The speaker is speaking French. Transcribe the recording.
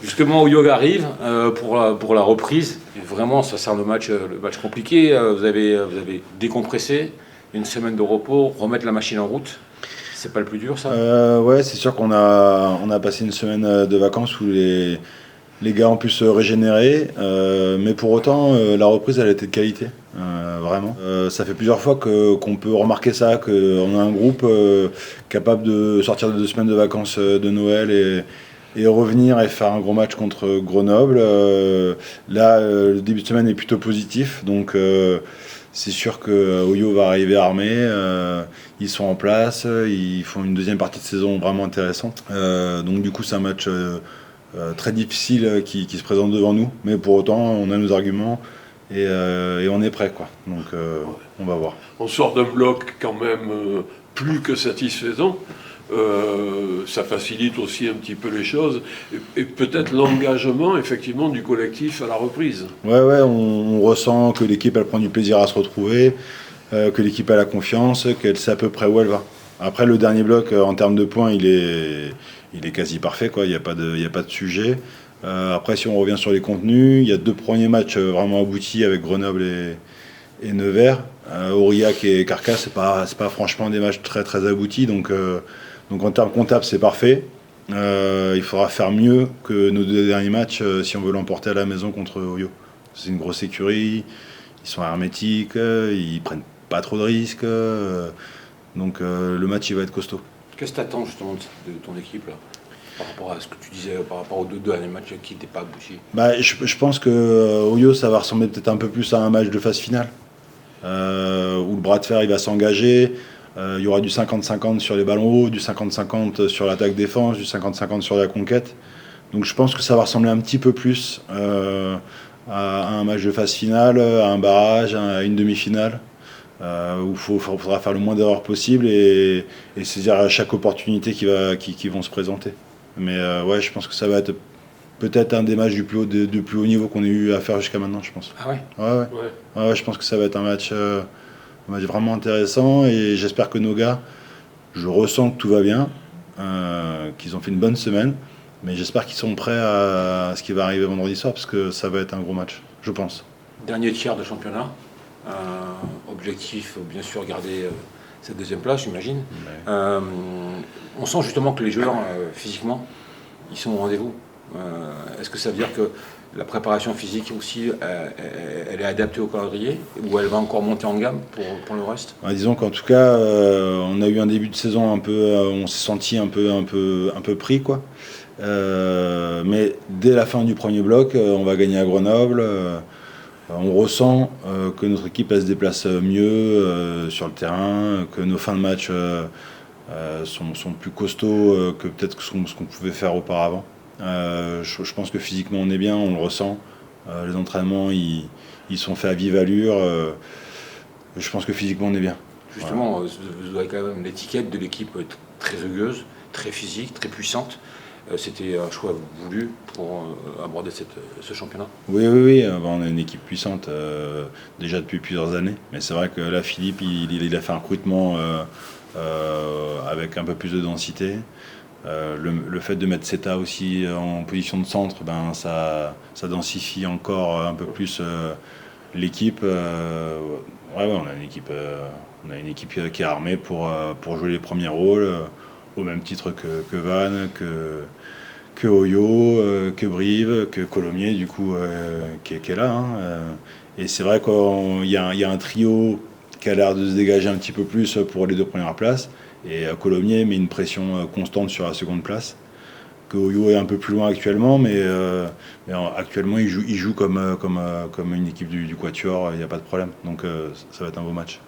Justement, Oyo arrive pour la reprise. Et vraiment, ça sert le match compliqué. Vous avez décompressé, une semaine de repos, remettre la machine en route. C'est pas le plus dur, ça? Ouais, c'est sûr qu'on a passé une semaine de vacances où les gars ont pu se régénérer, mais pour autant, la reprise, elle a été de qualité, vraiment. Ça fait plusieurs fois qu'on peut remarquer ça, qu'on a un groupe capable de sortir de 2 semaines de vacances de Noël et revenir et faire un gros match contre Grenoble. Là, le début de semaine est plutôt positif, donc c'est sûr que Oyo va arriver armé. Ils sont en place, ils font une deuxième partie de saison vraiment intéressante. Donc du coup, c'est un match très difficile qui se présente devant nous, mais pour autant on a nos arguments et on est prêt, quoi. Donc on va voir. On sort d'un bloc quand même plus que satisfaisant. Ça facilite aussi un petit peu les choses et peut-être l'engagement effectivement du collectif à la reprise. Ouais, on ressent que l'équipe elle prend du plaisir à se retrouver, que l'équipe a la confiance, qu'elle sait à peu près où elle va. Après le dernier bloc en termes de points il est quasi parfait, quoi. Il n'y a pas de sujet. Après, si on revient sur les contenus, il y a 2 premiers matchs vraiment aboutis avec Grenoble et Nevers. Aurillac et Carcasse, c'est pas franchement des matchs très très aboutis. Donc en termes comptables, c'est parfait. Il faudra faire mieux que nos 2 derniers matchs si on veut l'emporter à la maison contre Oyo. C'est une grosse écurie, ils sont hermétiques, ils prennent pas trop de risques. Donc le match il va être costaud. Qu'est-ce que tu attends justement de ton équipe là, par rapport à ce que tu disais, par rapport aux deux derniers matchs qui n'étaient pas aboutis? Je pense que Oyo, ça va ressembler peut-être un peu plus à un match de phase finale, où le bras de fer il va s'engager. Il y aura du 50-50 sur les ballons hauts, du 50-50 sur l'attaque-défense, du 50-50 sur la conquête. Donc je pense que ça va ressembler un petit peu plus à un match de phase finale, à un barrage, à une demi-finale, où il faudra faire le moins d'erreurs possible et saisir à chaque opportunité qui vont se présenter. Mais ouais, je pense que ça va être peut-être un des matchs du plus haut niveau qu'on ait eu à faire jusqu'à maintenant, je pense. Ah ouais? Ouais, je pense que ça va être un match vraiment intéressant et j'espère que nos gars, je ressens que tout va bien, qu'ils ont fait une bonne semaine, mais j'espère qu'ils sont prêts à ce qui va arriver vendredi soir parce que ça va être un gros match, je pense. Dernier tiers de championnat. Objectif, bien sûr, garder cette deuxième place, j'imagine. Ouais. On sent justement que les joueurs, physiquement, ils sont au rendez-vous. Est-ce que ça veut dire que la préparation physique aussi, elle est adaptée au calendrier ou elle va encore monter en gamme pour le reste? Ouais, disons qu'en tout cas, on a eu un début de saison un peu, on s'est senti un peu pris, quoi. Mais dès la fin du premier bloc, on va gagner à Grenoble. On ressent que notre équipe elle se déplace mieux sur le terrain, que nos fins de match sont plus costauds que peut-être ce qu'on pouvait faire auparavant. Je pense que physiquement on est bien, on le ressent. Les entraînements ils sont faits à vive allure. Je pense que physiquement on est bien. Justement, vous avez quand même l'étiquette de l'équipe très rugueuse, très physique, très puissante. C'était un choix voulu pour aborder ce championnat? Oui, on a une équipe puissante déjà depuis plusieurs années. Mais c'est vrai que là, Philippe, il a fait un recrutement avec un peu plus de densité. Le fait de mettre Seta aussi en position de centre, ça densifie encore un peu plus l'équipe. On a une équipe qui est armée pour jouer les premiers rôles, au même titre que Vannes, que Oyo, que Brive, que Colomiers, du coup, qui est là. Hein. Et c'est vrai qu'il y a un trio qui a l'air de se dégager un petit peu plus pour les 2 premières places. Et Colomiers met une pression constante sur la seconde place. Que Oyo est un peu plus loin actuellement, mais actuellement il joue comme une équipe du Quatuor, il n'y a pas de problème. Donc ça va être un beau match.